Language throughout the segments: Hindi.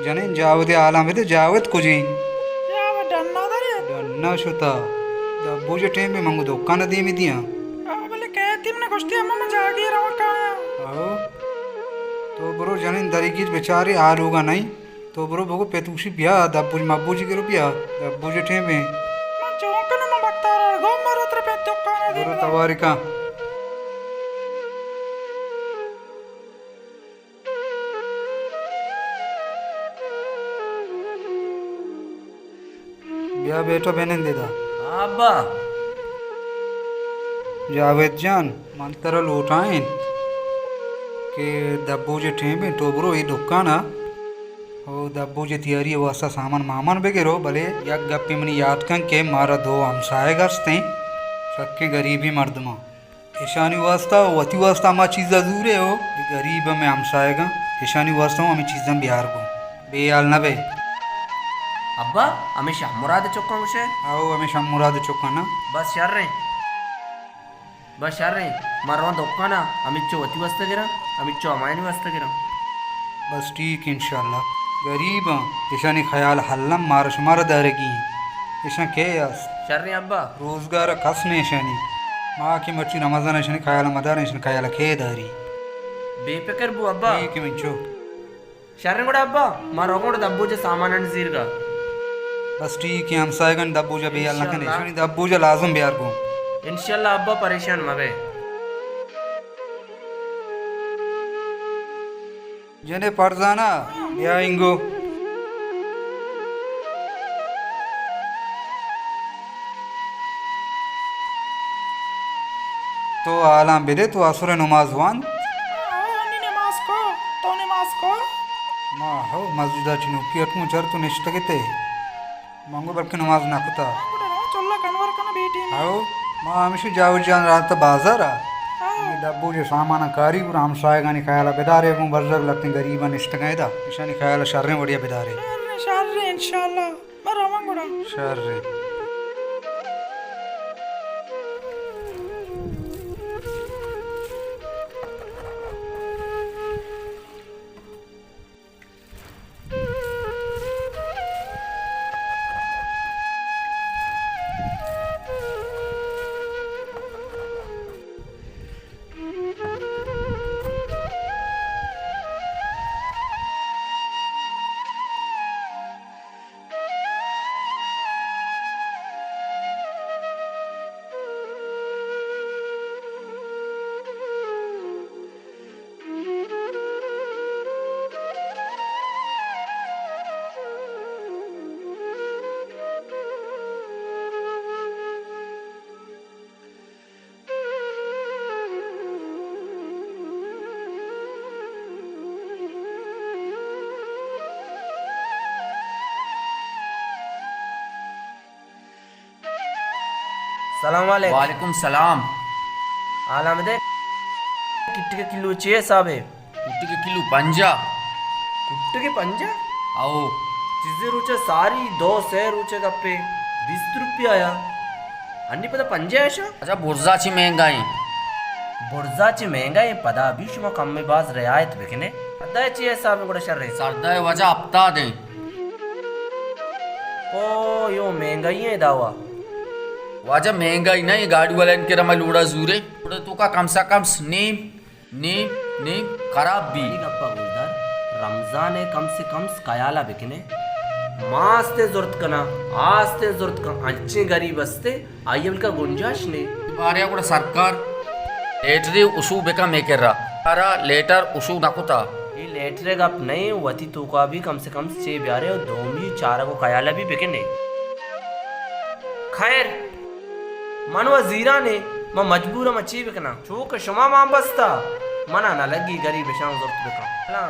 जने जावदे आलामिद जावत कुजिन ಯಾವ ಡನ್ನಾದರೆ डन्ना शुता दब्बूजे टेम में मंगू दुकान दी मिदियां ಅವಲೆ ಕೇತಿಮ್ನ ಗೊಷ್ಟಿ ಅಮ್ಮ ಜಾಗಿ ರವಕಾಯ आओ तो ब्रो जने दरीकीज बेचारे आलूगा नहीं तो ब्रो बगो पेतुशी बिया दब्बूज मब्बूजी के रुपया दब्बूजे टेम में ಮ ಚೌಕನ ಮ ಬಕ್ತಾರ ಗೋಮರ ಹತ್ರ ಪೆತ್ತೊಕ್ಕಾನ ब्रो तवारिका बिया बेटो बहने देदा अब्बा जावेद जान मंतर लौटाइन के दब्बूजे टेम में तो ब्रो ये दुकान ओ दब्बूजे तैयारी वास्ता सामान मामान बेगेरो भले यक गप्पी मनी याद कं के मारा दो हमसाए गस्ते सक्के गरीबी मर्दमा ईशानी वास्ता वती वास्ता मा चीज़ा दूरे हो ये गरीब में हमसाएगा ईशानी वास्ता हमें चीज़ा बिहार को बेयाल न बे अब्बा हमें शामुराद चौका मुझे आओ हमें मुराद चुकाना बस यार रे बस यार रे मारवा दोक्का ना अमित चो वती वास्ते गिरा अमित चो अमायनी वास्ते गिरा बस ठीक इंशाल्लाह गरीब ईशानी ख्याल हल्लम मार शुमार दारेगी ईशा के यास यार रे अब्बा रोजगार कस ने ईशानी माँ की मर्ची रमजान ईशानी ख्याल मदार ईशानी ख्याल के दारी बेफिकर बू अब्बा ठीक मिंचो शारे కూడా అబ్బా మా రోగోడు దబ్బూజే సామానని జీరుగా बस ठीक है हमसाएगन दब्बूजा बेयाल न कने ईशानी दब्बूजा लाजम बिहार को इनशाल्लाह अब्बा परेशान मवे जने पड़ जाना या इंगो तो आलाम बेदे तो असुर नमाज वान ಅವನಿ ನಮಾಜ್ಕೋ ತೋ ನಮಾಜ್ಕೋ मा हो मस्जिदा चिनु की अटमु चर तो निष्ठगते मंगो बल्कि नमाज ना कुता ಕೂಡ ಚೊಲ್ಲ ಕನ್ವರ್ ಕನ ಬೇಟಿ आओ माँ हमेशा जाओ जान रात बाजार ये डब्बू जो सामान कारी पूरा हम सायगानी ख्याल बेदारे को बर्जर लगते गरीबा निष्ठगायदा ईशानी ख्याल शर्रे बढ़िया बेदारे ಶಾರ್ರಿ ಇನ್ಶಾಅಲ್ಲಾ ಮ ರವಂಗುಡ शर्रे सलाम वालेकुम वालेकुम सलाम। आलामदे किट्टे के किलो चाहिए साहब कुट्टी के किलो पंजा कुट्टे के पंजा आओ चीजें रुचे सारी 2 से रुचे गप्पे 20 रुपया आया अन्नी पता पंजा है शो अच्छा बुर्जाची महंगाई बुर्जाची महंगाई पदा भी शुमा कम में बाज रियायत बिकने पता है चाहिए साहब बड़ा शर रहे सरदा वजह हफ्ता दे ओ यो महंगाई है दावा वजह महंगाई नहीं गाड़ी वाले इनके रमा लूड़ा जूरे उड़े तो का कम से कम नीम नीम नीम खराब भी गप्पा गुलदार रमजान है कम से कम कयाला बिकने मास्ते जरूरत कना आस्ते जरूरत का अच्छे गरीब हस्ते आयम का गुंजाइश ने बारे కూడా सरकार लेटरी उसू बेका मेकेरा अरा लेटर उसू नकुता ये लेटरे गप नहीं वती तो का भी कम से कम 6 ब्यारे और 2 भी 4 को कयाला भी बिकने खैर मनवा जीरा ने मैं मजबूर मची बिकना चूक शुमा मां बस्ता मना न लगी गरीब शाम जरूरत बिका ना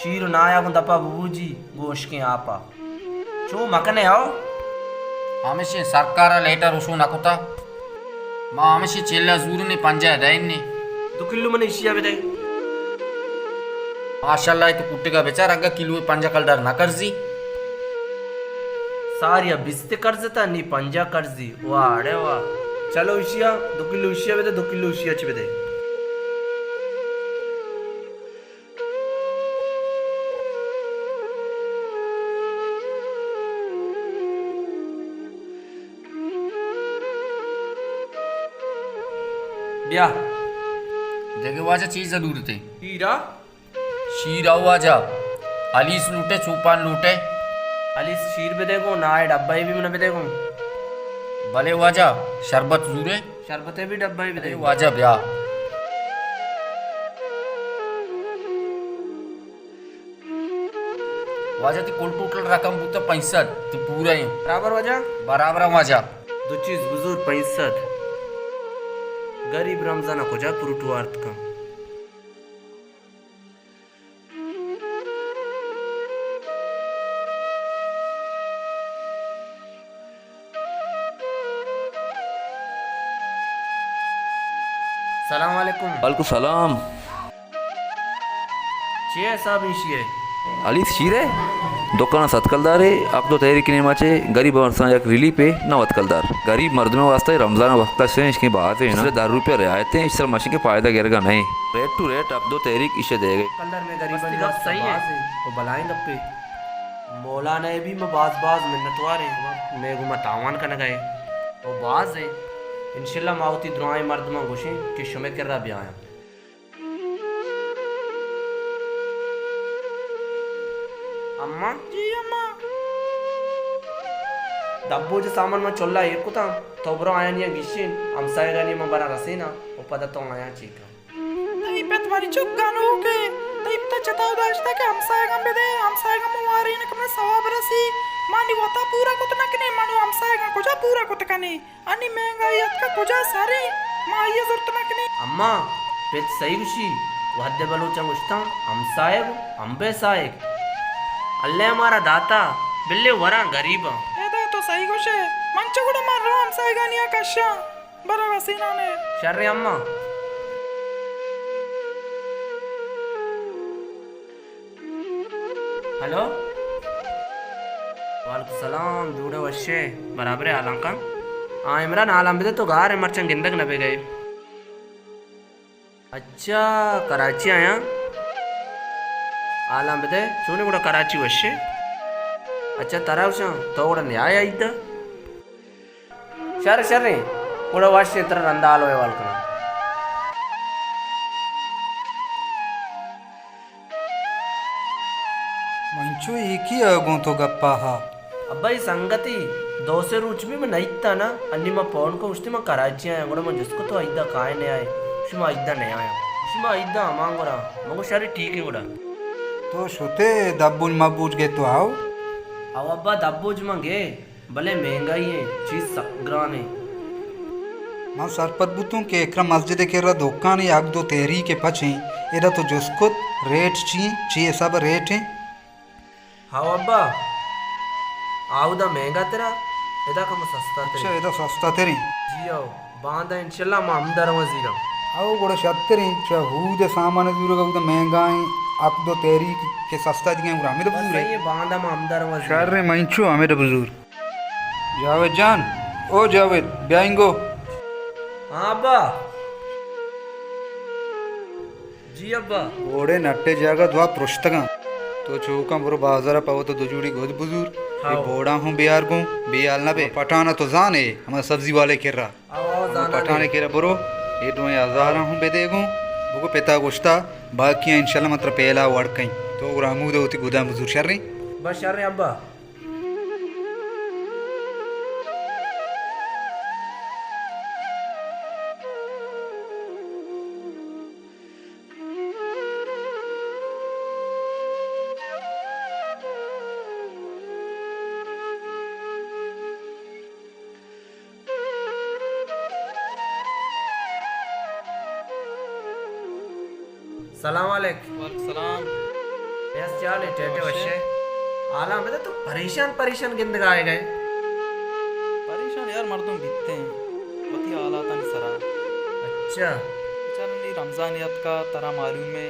शीर नाया को दपा बूजी गोश के आपा चू मकने आओ हमेशा सरकार लेटर उसू नकुता माँ हमेशा चेला जूर ने पंजा है ने 2 किलो मन इशिया बेदे माशाल्लाह तो कुट्टे का बेचारा अगर किलो पंजा कलदार ना कर्जी सारिया बिस्ते कर्जता नी पंजा कर्जी वाह अरे वाह चलो इशिया 2 किलो इशिया बेदे 2 किलो इशिया च बेदे ब्याह देखे वाजा चीज जरूरत है हीरा शीर आओ वाजा अलीस लूटे चूपान लूटे अली शीर पे देखो नाए डब्बा भी मैंने पे देखो भले वाजा शरबत जूरे शरबते भी डब्बा भी अरे देखो वाजा ब्याह वाजा ती कुल टोटल रकम बुता 65 ती पूरा ही बराबर वजह बराबर वाजा दो चीज बुजुर्ग 65 गरीब रमजान को जा पुरुटू अर्थ का सलाम वालेकुम वालेकुम सलाम चे साहब इशिये अली शीरे दुकान सतकलदार है अब तो तैयारी की माचे गरीब अरसा एक रिलीफ है ना वतकलदार गरीब मर्दों वास्ते रमजान वक्त से इसकी बात है इसलिए 10 रुपये रियायतें इस तरह मशीन के फायदा गिरेगा नहीं रेट टू रेट अब दो तहरीक इसे देंगे कलर में गरीब वाली बात सही है वो बलाएं गप्पे मौला ने भी मैं बाज मिन्नतवार है मैं गुमा तावान का न गए वो बाज है इंशाल्लाह माउती दुआएं मर्द में घुसे कि शुमे कर रहा भी आया अम्मा जी अम्मा डब्बो जो सामान में चोल्ला एकुता तो ब्रो आया नहीं गिशिन हम सायगा नहीं मैं बरा रसेना वो पता तो आया चीका तई पे तुम्हारी चुप गानो के तई पे चताव दाश्ता के हमसायगम बेदे हमसायगम वारी ने कमने सवाब रसी मानी वता पूरा को तना कने मानु हमसायगम को जा पूरा को तकने अनि महंगाई का को जा सारे मा ये जरूरत ना कने अम्मा पेट सही गुशी वहदे बलोचा गुश्ता हम सायग हम बे सायग अल्लाह हमारा दाता बिल्ले वरा गरीब ఏదో तो सही कुछ है मंच కూడా मारो हमसायगनिया कशा बरा वसीना ने शर्रे अम्मा हेलो वालेकुम सलाम दूड़े वशे बराबर है आलंका हाँ इमरान आलम भी तो गार है मर्चन गिंदक न पे गए अच्छा कराची आया आलम बिदे चूने కూడా कराची वशे अच्छा तरावशा तो కూడా న్యాయ అయిద్దా సరే సరే కూడా వశే ఇతర రందాలో వాళ్ళకన मंचो एक ही आगो तो गप्पा हा అబ్బాయి సంగతి దోస रुच भी मैं नहीं था ना अन्नी मैं फोन को उसने मैं कराची आया गुड़ा मैं जिसको तो आइदा काहे नहीं आए उसी आइदा नहीं आया उसी आइदा मांगोरा मगो सारी ठीक है गुड़ा तो शुते दब्बुज मब्बुज के तो आओ अब अब्बा दब्बोज मंगे भले महंगाई है चीज सग्रान है मां सरपत बुतों के एकरा मस्जिद के रा दुकान याक दो तेरी के पछे एरा तो जुस्कुत रेट ची सब रेट है हाँ अब्बा आउदा महंगा तेरा इदा कम सस्ता अच्छा तेरा एदा सस्ता तेरी जियो बांधा इंशाल्लाह मैं हमदर वजीरा आओ गोड़ा शतरी चा हूद सामान दूर का महंगाई आप दो तेरी के सस्ता दिए हमें तो बुजुर्ग सही है बांधा मैं हमदर वजीरा शर रे मंचो हमें तो बुजुर्ग जावेद जान ओ जावेद ब्याइंगो हाँ अब्बा जी अब्बा ओड़े नट्टे जागा दुआ पुस्तका तो चौका बुरो बाजार पाओ तो दुजुड़ी गोद बुजुर्ग हाँ। ये बोड़ा हूँ बिहार को बिहार ना बे पठाना तो जाने हमारे सब्जी वाले के रहा आओ जाना पठाने के रहा बुरो ये तो मैं हजार हूँ बे देखूँ वो पिता गुस्ता बाकी इंशाल्लाह मतलब पहला वर्ड कहीं तो रामू दे होती गुदाम बुजुर्ग शर रे बस शर अब्बा सलाम वालेकुम सलाम यस चाले टेटे वशे आला में तो परेशान गिंद गाए गए परेशान यार मर्दों बीतते हैं बहुत ही हालात नहीं सर अच्छा चल रमजानियत का तरा मालूम है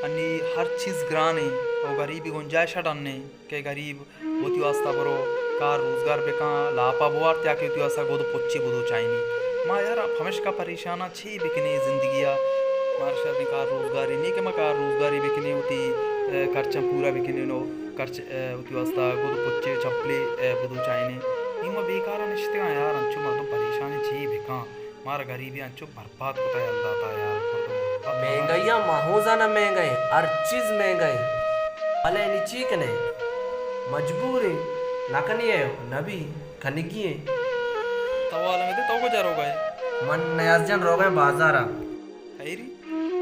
अन्नी हर चीज़ ग्राने और गरीबी गुंजाइश डरने के गरीब होती वास्ता बरो कार रोजगार बेका लापा बुआर त्या के वास्ता गोदो पुच्ची बुदो चाहिए माँ यार आप हमेशा का परेशाना छी बिकने जिंदगिया मार शर कार रोजगारी नहीं के मैं कार रोजगारी बिकने होती खर्चा पूरा बिकने नो खर्च होती वास्ता गोदो पुच्चे चप्पले बुदो चाहिए इमा बेकार निश्चित यार अंचु मर्दों परेशानी छी बिका मार गरीबी अंचु बर्बाद होता है अल्लाह ता यार महंगाइयाँ माहौजाना महंगाई हर चीज महंगाई भले नीची कने मजबूर है नाकनी है नबी खनिकी है तवाल में तो को जरो गए मन नयाजन रोगे बाजारा खैरी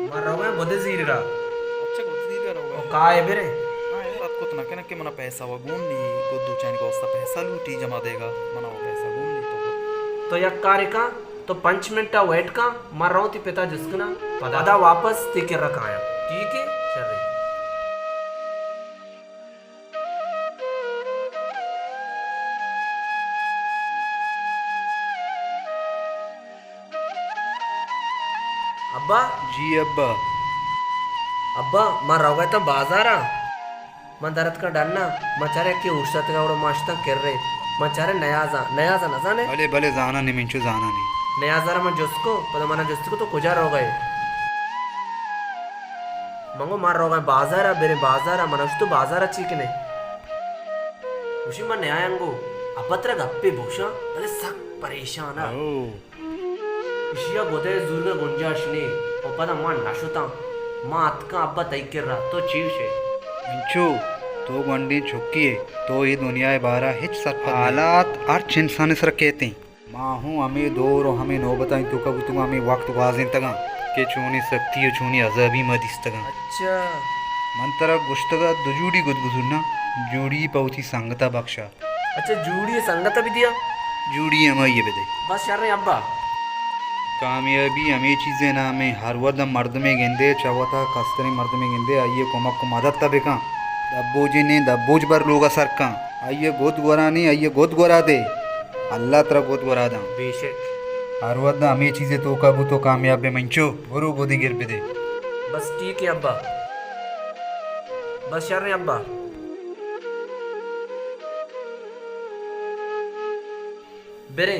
मन रोगे बुद्धि जीरा अच्छा कुछ नहीं करोगे ओ का है बेरे हाँ यार रात को तो ना के मना पैसा वो गूंड ली गुद्दू चैन को उसका पैसा लूटी जमा देगा मना वो पैसा गूंड ली तो यक कार्य का तो 5 मिनट वेट का मर रहा थी पिता जिसकना पदा वापस तीके रखाया ठीक है चल रही अब्बा जी अब्बा अब्बा मैं रहोगा तो बाजारा मैं दर्द का डरना मचारे की उर्सत का उड़ो माश्ता कर रहे मचारे नयाजा ना जाने भले भले जाना नहीं मिंचू जाना नहीं नयाजारा मैं जुस्को पता मना जुस्को तो कुजार हो गए मंगो मार रहो गए बाजारा बेरे बाजारा मनुष्य तो बाजारा चीकने उसी मैं न्यायांगो अपत्र गप्पे भूषा अरे सक परेशान इशिया गोदे जुर्ग गुंजाश ने और पता मां नशुता मां अतका अब्बा तैकर रहा तो चीव से मिंचू तो गंडी झुकी है तो ये दुनिया बारा हिच सत हालात अर्च इंसान सर कहते माँ हूँ हमें दौर और हमें नो बताई तो कब तुम हमें वक्त वाजिन तगा के चूनी सकती है चूनी अजबी मदिस तगा अच्छा मंतरा गुश्तगा दुजूडी गुदगुजुना जूड़ी पौती संगता बख्शा अच्छा जूड़ी संगत भी दिया जूड़ी हमें ये बदे बस यार अब्बा कामयाबी हमें चीज़ें ना हमें हर वद मर्द में गेंदे चवता कस्तरी मर्द में गेंदे आइए कोमक को मदद तबे का दब्बोजी ने दब्बोज बर लोगा सर का आइए गोद गोरा नहीं आइए गोद गोरा दे अल्लाह तेरा गोद गोरा दा बेशक हर वद हमें चीज़ें तो काबू तो कामयाब बे मंचो गुरु गोदी गिर पे दे बस ठीक है अब्बा बस यार अब्बा बेरे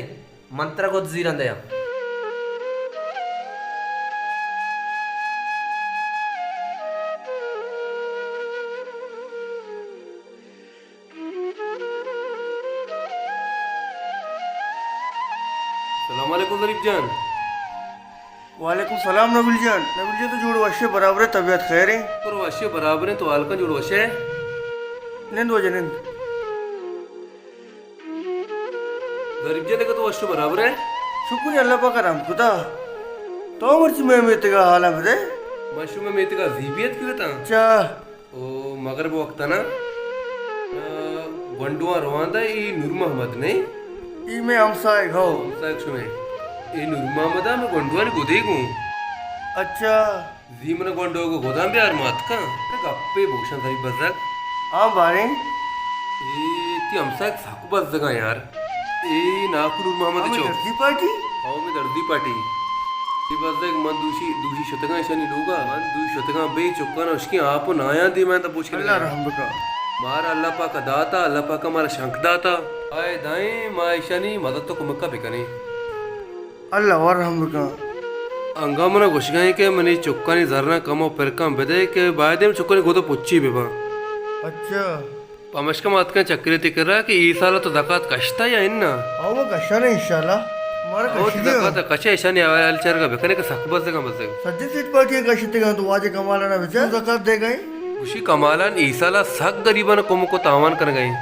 मंत्र को जीरा दया सलाम अलैकुम गरीब जान वालेकुम सलाम नबील जान तो जोड़ वशे बराबर है तबीयत खैर है पर वश्य बराबर है तो आलका जोड़ वश्य है निंद वजह निंद गरीब जान का तो वश्य बराबर है शुक्र अल्लाह पाक राम खुदा तो मर्ची में मेते का हाल है मशू में मेते का जीबियत क्यों था चा ओ मगर वो वक्त ना वंडुआ रवांदा ई नूर मोहम्मद नहीं ई में हमसाए घाओ साइक सुने ई नूर मोहम्मद में वंडुआ ने गोदे को अच्छा जीमन वंडुआ को गोदाम बिहार मात का गप्पे भूषण सारी बजक हाँ बारे ए ती हमसा एक साकू बस जगह यार ए नाकू नूर मोहम्मद हमें चो दर्दी पार्टी हाव में दर्दी पाटी ये बस एक मन दूसरी शतगा शनि लोगा मन दूसरी शतगा बे चुका ना उसकी आप नाया दी मैं तो पूछ के अल्लाह रहम का मारा अल्लाह पाक का दाता अल्लाह पाक का मारा शंख दाता आए दाएं मायशनी मदद तो कुमक्का बेकनी अल्लाह वर रहम का अंगामना घुसगाई के मनी चुक्कानी जरना कमो परकम बदे के बायदे में चुक्कानी गोदो पुच्ची बेबा अच्छा पमशका मात का चक्रेती कर रहा कि ई साल तो ज़कात कशता या इन्ना आओ मैं कशा नहीं इंशाल्लाह हमारा ओ कशी ज़कात कशा ईशानी आयल चर का बेकने का सकबस देगा बस सज्जे सीट पार्टी कशी तेगा तो वाजे कमाला ना बेचा ज़कात दे गई उसी कमालन ई साल सक गरीबन कोम को तावान कर गए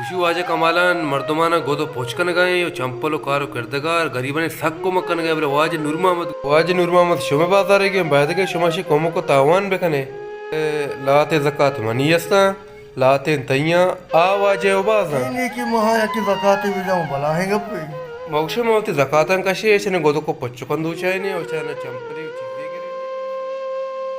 उसी वाजे कमालन मर्दमाना गोदो पोच कर गए यो चंपलो कारो करदगार गरीबने सक को मकन गए बोले वाजे नूर मोहम्मद शुमे बाजार के बाद के शुमाशी कोम को तावान बेकने लाते ज़कात मनीयस्ता लाते तैया आवाजे उबाजा नहीं कि महा की ज़कात भी जाऊं भला है गप्पे मौशे मौती ज़कातन कशे ऐसे गोदो को पच्चो कंदू चाहे नहीं और चाहे चंपल